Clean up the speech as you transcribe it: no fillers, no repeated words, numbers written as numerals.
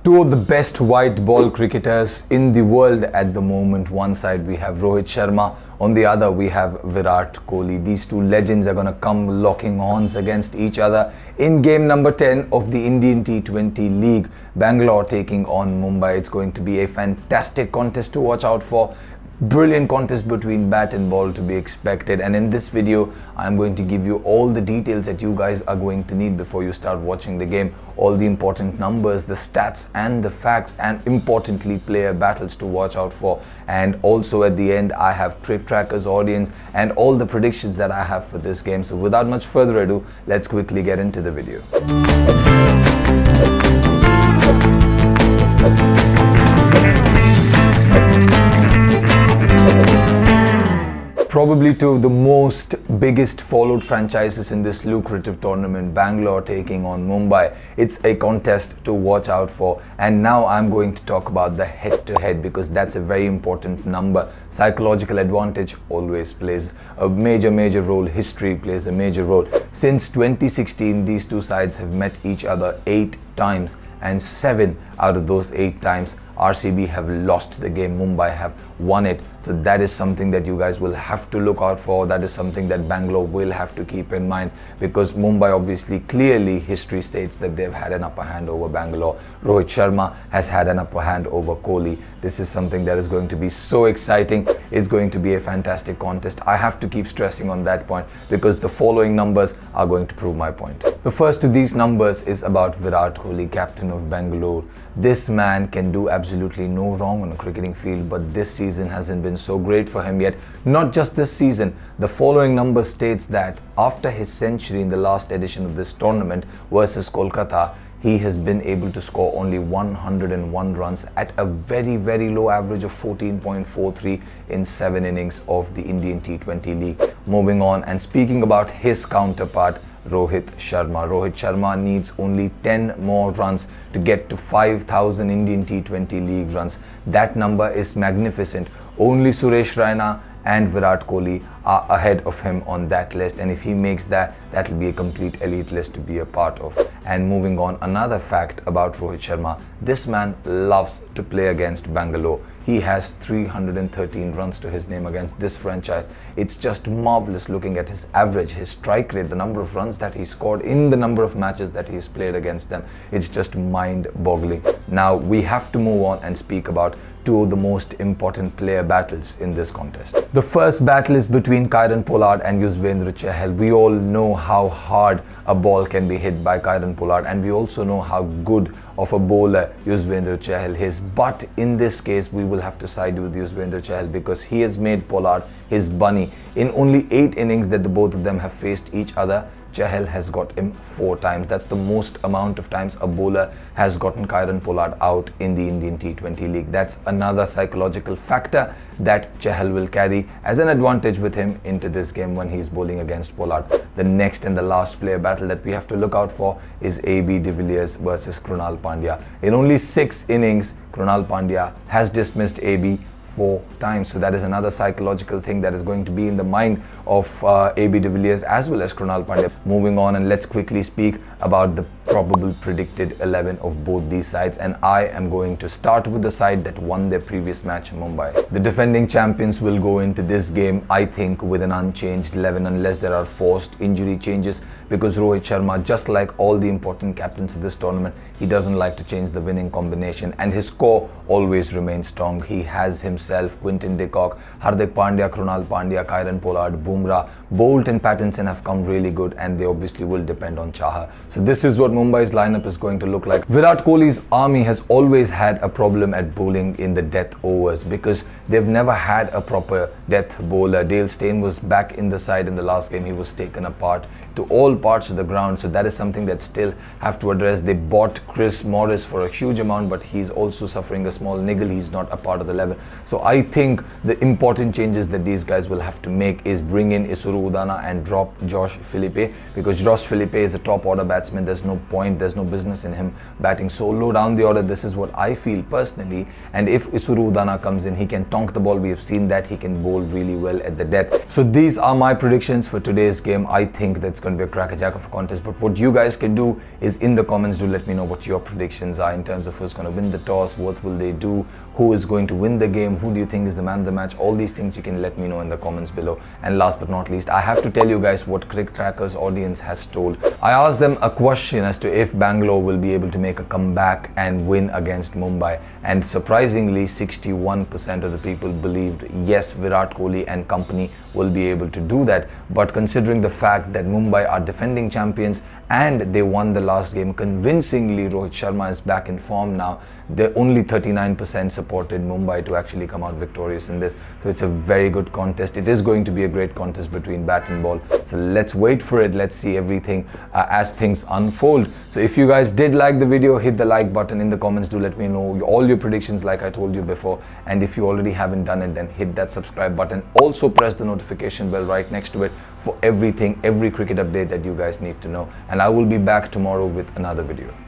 Two of the best white ball cricketers in the world at the moment. One side we have Rohit Sharma, on the other we have Virat Kohli. These two legends are going to come locking horns against each other in game number 10 of the Indian T20 League. Bangalore taking on Mumbai. It's going to be a fantastic contest to watch out for. Brilliant contest between bat and ball to be expected, and in this video I'm going to give you all the details that you guys are going to need before you start watching the game. All the important numbers, the stats and the facts, and importantly player battles to watch out for. And also at the end I have trip trackers, audience, and all the predictions that I have for this game. So without much further ado, let's quickly get into the video. Probably two of the most biggest followed franchises in this lucrative tournament, Bangalore taking on Mumbai. It's a contest to watch out for, and now I'm going to talk about the head-to-head because that's a very important number. Psychological advantage always plays a major role. History plays a major role. Since 2016, these two sides have met each other 8 times, and 7 out of those 8 times RCB have lost the game, Mumbai have won it. So that is something that you guys will have to look out for. That is something that Bangalore will have to keep in mind, because Mumbai obviously, clearly history states that they've had an upper hand over Bangalore. Rohit Sharma has had an upper hand over Kohli. This is something that is going to be so exciting. It's going to be a fantastic contest. I have to keep stressing on that point because the following numbers are going to prove my point. The first of these numbers is about Virat Kohli, captain of Bangalore. This man can do absolutely no wrong on a cricketing field, but this season hasn't been so great for him yet. Not just this season. The following number states that after his century in the last edition of this tournament versus Kolkata, he has been able to score only 101 runs at a very low average of 14.43 in 7 innings of the Indian T20 League. Moving on, and speaking about his counterpart, Rohit Sharma. Rohit Sharma needs only 10 more runs to get to 5,000 Indian T20 League runs. That number is magnificent. Only Suresh Raina and Virat Kohli are ahead of him on that list, and if he makes that, that will be a complete elite list to be a part of. And moving on, another fact about Rohit Sharma, this man loves to play against Bangalore. He has 313 runs to his name against this franchise. It's just marvelous looking at his average, his strike rate, the number of runs that he scored in the number of matches that he's played against them. It's just mind-boggling. Now we have to move on and speak about two of the most important player battles in this contest. The first battle is between Kieron Pollard and Yuzvendra Chahal. We all know how hard a ball can be hit by Kieron Pollard, and we also know how good of a bowler Yuzvendra Chahal is. But in this case, we will have to side with Yuzvendra Chahal because he has made Pollard his bunny. In only 8 innings that the both of them have faced each other, Chahal has got him 4 times. That's the most amount of times a bowler has gotten Kieron Pollard out in the Indian T20 League. That's another psychological factor that Chahal will carry as an advantage with him into this game when he's bowling against Pollard. The next and the last player battle that we have to look out for is AB de Villiers versus Krunal Pandya. In only 6 innings, Krunal Pandya has dismissed AB 4 times. So that is another psychological thing that is going to be in the mind of AB de Villiers as well as Krunal Pandya. Moving on, and let's quickly speak about the probable predicted 11 of both these sides, and I am going to start with the side that won their previous match, Mumbai. The defending champions will go into this game, I think, with an unchanged 11 unless there are forced injury changes, because Rohit Sharma, just like all the important captains of this tournament, he doesn't like to change the winning combination, and his core always remains strong. He has himself Quinton de Kock, Hardik Pandya, Krunal Pandya, Kieron Pollard, Bumrah, Bolt and Pattinson have come really good, and they obviously will depend on Chahar. So this is what Mumbai's lineup is going to look like. Virat Kohli's army has always had a problem at bowling in the death overs because they've never had a proper death bowler. Dale Steyn was back in the side in the last game. He was taken apart to all parts of the ground, so that is something that still have to address. They bought Chris Morris for a huge amount, but he's also suffering a small niggle. He's not a part of the 11. So I think the important changes that these guys will have to make is bring in Isuru Udana and drop Josh Philippe, because Josh Philippe is a top order batsman. There's no point, there's no business in him batting so low down the order. This is what I feel personally. And if Isuru Udana comes in, he can tonk the ball. We have seen that he can bowl really well at the death. So these are my predictions for today's game. I think that's going to be a crackerjack of a contest. But what you guys can do is in the comments, do let me know what your predictions are in terms of who's going to win the toss, what will they do, who is going to win the game, who do you think is the man of the match. All these things you can let me know in the comments below. And last but not least, I have to tell you guys what Cricket Tracker's audience has told. I asked them a question as to if Bangalore will be able to make a comeback and win against Mumbai, and surprisingly 61% of the people believed yes, Virat Kohli and company will be able to do that. But considering the fact that Mumbai are defending champions and they won the last game convincingly, Rohit Sharma is back in form now, they only 39% supported Mumbai to actually come out victorious in this. So it's a very good contest. It is going to be a great contest between bat and ball. So let's wait for it. Let's see everything as things unfold. So if you guys did like the video, hit the like button. In the comments, do let me know all your predictions like I told you before. And if you already haven't done it, then hit that subscribe button. Also press the notification bell right next to it for everything, every cricket update that you guys need to know. And I will be back tomorrow with another video.